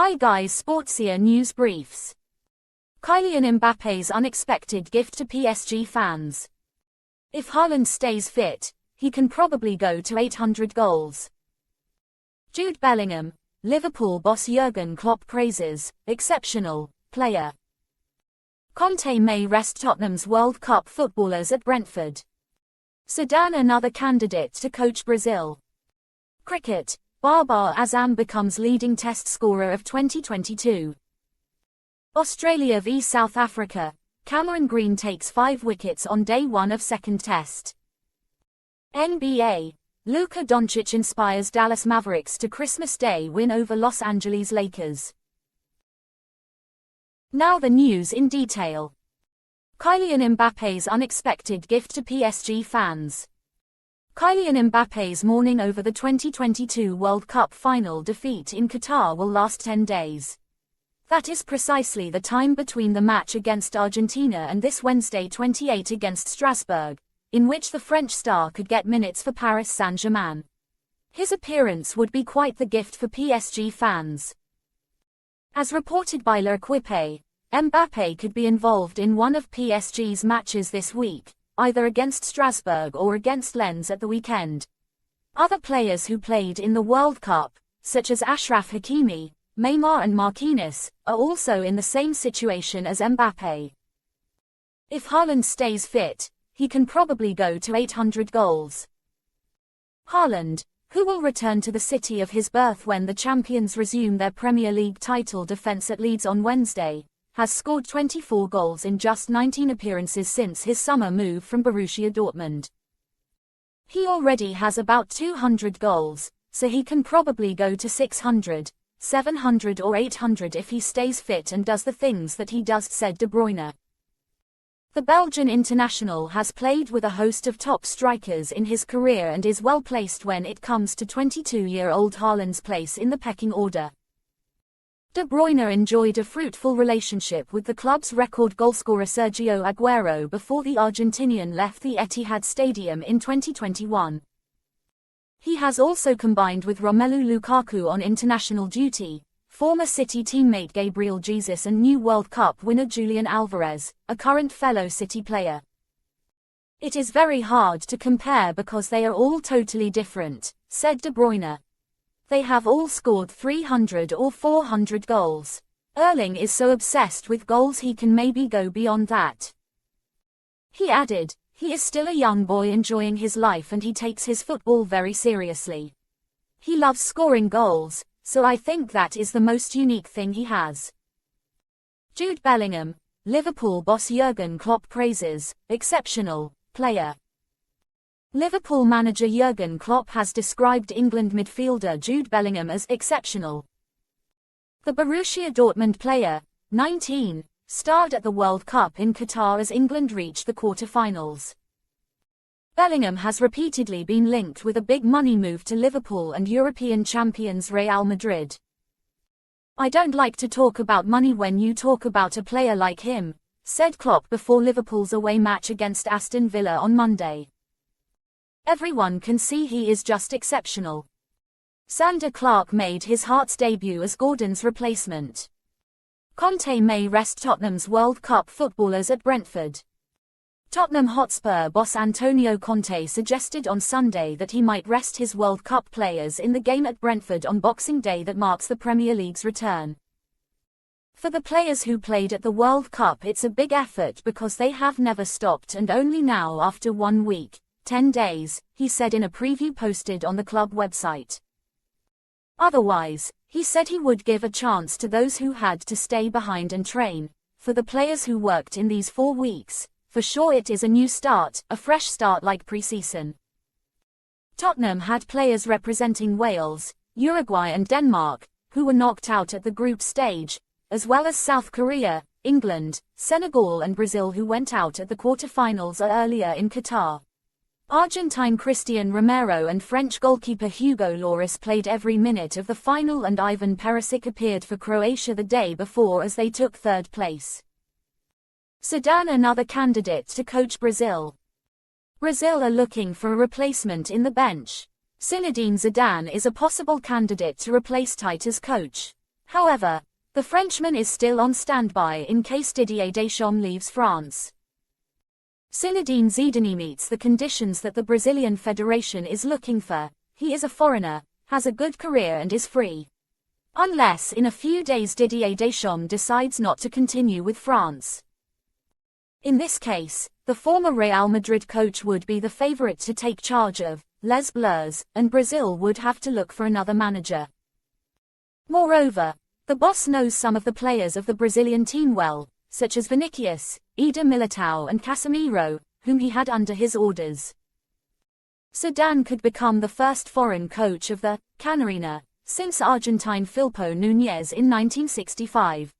Hi guys, Sportsia News Briefs. Kylian Mbappe's unexpected gift to PSG fans. If Haaland stays fit, he can probably go to 800 goals. Jude Bellingham, Liverpool boss Jurgen Klopp praises, exceptional player. Conte may rest Tottenham's World Cup footballers at Brentford. Zidane another candidate to coach Brazil. Cricket, Babar Azam becomes leading test scorer of 2022. Australia v South Africa, Cameron Green takes 5 wickets on day 1 of second test. NBA, Luka Doncic inspires Dallas Mavericks to Christmas Day win over Los Angeles Lakers. Now the news in detail. Kylian Mbappe's unexpected gift to PSG fans. Kylian Mbappe's mourning over the 2022 World Cup final defeat in Qatar will last 10 days. That is precisely the time between the match against Argentina and this Wednesday 28 against Strasbourg, in which the French star could get minutes for Paris Saint-Germain. His appearance would be quite the gift for PSG fans. As reported by L'Equipe, Mbappé could be involved in one of PSG's matches this week, either against Strasbourg or against Lens at the weekend. Other players who played in the World Cup, such as Achraf Hakimi, Neymar and Marquinhos, are also in the same situation as Mbappé. If Haaland stays fit, he can probably go to 800 goals. Haaland, who will return to the city of his birth when the champions resume their Premier League title defense at Leeds on Wednesday, has scored 24 goals in just 19 appearances since his summer move from Borussia Dortmund. He already has about 200 goals, so he can probably go to 600, 700 or 800 if he stays fit and does the things that he does, said De Bruyne. The Belgian international has played with a host of top strikers in his career and is well placed when it comes to 22-year-old Haaland's place in the pecking order. De Bruyne enjoyed a fruitful relationship with the club's record goalscorer Sergio Aguero before the Argentinian left the Etihad Stadium in 2021. He has also combined with Romelu Lukaku on international duty, former City teammate Gabriel Jesus and new World Cup winner Julian Alvarez, a current fellow City player. It is very hard to compare because they are all totally different, said De Bruyne. They have all scored 300 or 400 goals. Erling is so obsessed with goals he can maybe go beyond that. He added, he is still a young boy enjoying his life and he takes his football very seriously. He loves scoring goals, so I think that is the most unique thing he has. Jude Bellingham, Liverpool boss Jurgen Klopp praises, exceptional player. Liverpool manager Jurgen Klopp has described England midfielder Jude Bellingham as exceptional. The Borussia Dortmund player, 19, starred at the World Cup in Qatar as England reached the quarter-finals. Bellingham has repeatedly been linked with a big money move to Liverpool and European champions Real Madrid. I don't like to talk about money when you talk about a player like him, said Klopp before Liverpool's away match against Aston Villa on Monday. Everyone can see he is just exceptional. Sander Clark made his Hearts debut as Gordon's replacement. Conte may rest Tottenham's World Cup footballers at Brentford. Tottenham Hotspur boss Antonio Conte suggested on Sunday that he might rest his World Cup players in the game at Brentford on Boxing Day that marks the Premier League's return. For the players who played at the World Cup, it's a big effort because they have never stopped and only now after 1 week, 10 days, he said in a preview posted on the club website. Otherwise, he said he would give a chance to those who had to stay behind and train. For the players who worked in these 4 weeks, for sure it is a new start, a fresh start like pre-season. Tottenham had players representing Wales, Uruguay and Denmark, who were knocked out at the group stage, as well as South Korea, England, Senegal and Brazil who went out at the quarter-finals earlier in Qatar. Argentine Christian Romero and French goalkeeper Hugo Lloris played every minute of the final and Ivan Perisic appeared for Croatia the day before as they took 3rd place. Zidane another candidate to coach Brazil. Brazil are looking for a replacement in the bench. Zinedine Zidane is a possible candidate to replace Tite as coach. However, the Frenchman is still on standby in case Didier Deschamps leaves France. Zinedine Zidane meets the conditions that the Brazilian Federation is looking for. He is a foreigner, has a good career and is free. Unless in a few days Didier Deschamps decides not to continue with France. In this case, the former Real Madrid coach would be the favorite to take charge of Les Bleus, and Brazil would have to look for another manager. Moreover, the boss knows some of the players of the Brazilian team well, such as Vinicius, Eder Militao and Casemiro, whom he had under his orders. Zidane could become the first foreign coach of the Canarina since Argentine Filpo Núñez in 1965.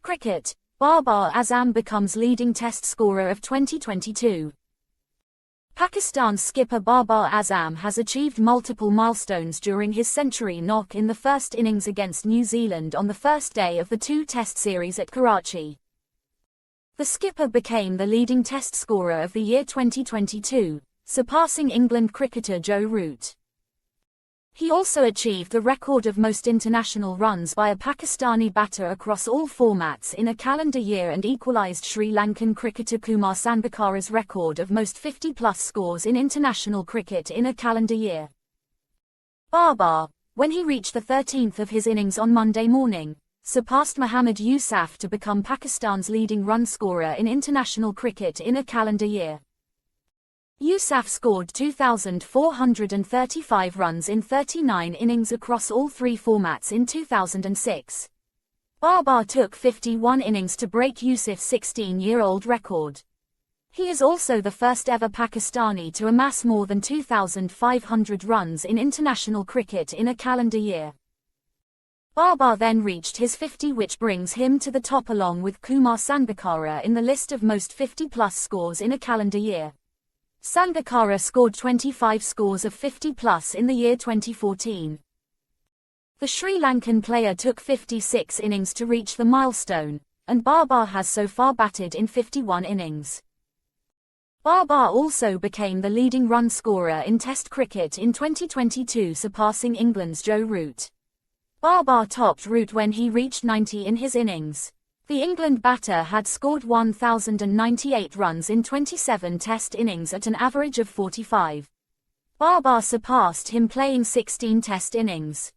Cricket. Babar Azam becomes leading test scorer of 2022. Pakistan's skipper Babar Azam has achieved multiple milestones during his century knock in the first innings against New Zealand on the first day of the two-test series at Karachi. The skipper became the leading test scorer of the year 2022, surpassing England cricketer Joe Root. He also achieved the record of most international runs by a Pakistani batter across all formats in a calendar year and equalised Sri Lankan cricketer Kumar Sangakkara's record of most 50-plus scores in international cricket in a calendar year. Babar, when he reached the 13th of his innings on Monday morning, surpassed Mohammad Yousaf to become Pakistan's leading run scorer in international cricket in a calendar year. Yousaf scored 2,435 runs in 39 innings across all three formats in 2006. Babar took 51 innings to break Yousaf's 16-year-old record. He is also the first ever Pakistani to amass more than 2,500 runs in international cricket in a calendar year. Babar then reached his 50, which brings him to the top along with Kumar Sangakkara in the list of most 50-plus scores in a calendar year. Sangakkara scored 25 scores of 50-plus in the year 2014. The Sri Lankan player took 56 innings to reach the milestone, and Babar has so far batted in 51 innings. Babar also became the leading run scorer in Test cricket in 2022, surpassing England's Joe Root. Babar topped Root when he reached 90 in his innings. The England batter had scored 1,098 runs in 27 Test innings at an average of 45. Babar surpassed him playing 16 Test innings.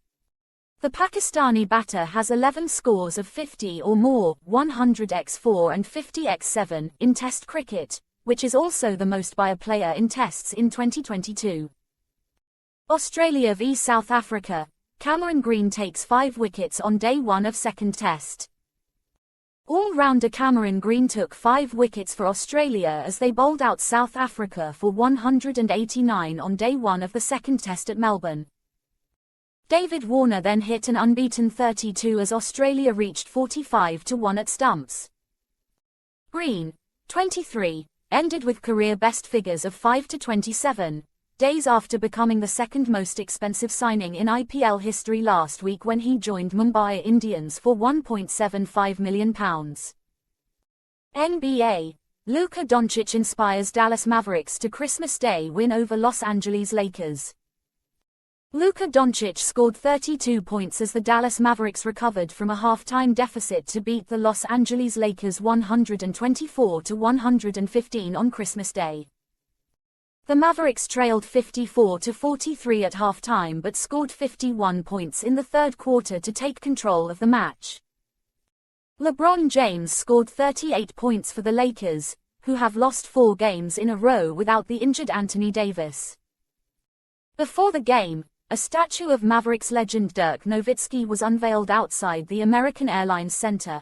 The Pakistani batter has 11 scores of 50 or more, 100x4 and 50x7 in Test cricket, which is also the most by a player in Tests in 2022. Australia v South Africa. Cameron Green takes 5 wickets on day 1 of second Test. All-rounder Cameron Green took 5 wickets for Australia as they bowled out South Africa for 189 on day 1 of the second Test at Melbourne. David Warner then hit an unbeaten 32 as Australia reached 45-1 at stumps. Green, 23, ended with career-best figures of 5-27, days after becoming the second most expensive signing in IPL history last week when he joined Mumbai Indians for £1.75 million. NBA. Luka Doncic inspires Dallas Mavericks to Christmas Day win over Los Angeles Lakers. Luka Doncic scored 32 points as the Dallas Mavericks recovered from a halftime deficit to beat the Los Angeles Lakers 124-115 on Christmas Day. The Mavericks trailed 54-43 at halftime but scored 51 points in the third quarter to take control of the match. LeBron James scored 38 points for the Lakers, who have lost 4 games in a row without the injured Anthony Davis. Before the game, a statue of Mavericks legend Dirk Nowitzki was unveiled outside the American Airlines Center.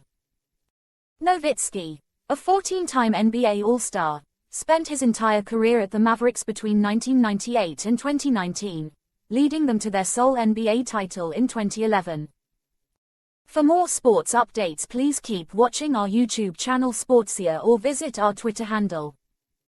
Nowitzki, a 14-time NBA All-Star, spent his entire career at the Mavericks between 1998 and 2019, leading them to their sole NBA title in 2011. For more sports updates, please keep watching our YouTube channel Sportsvssa or visit our Twitter handle.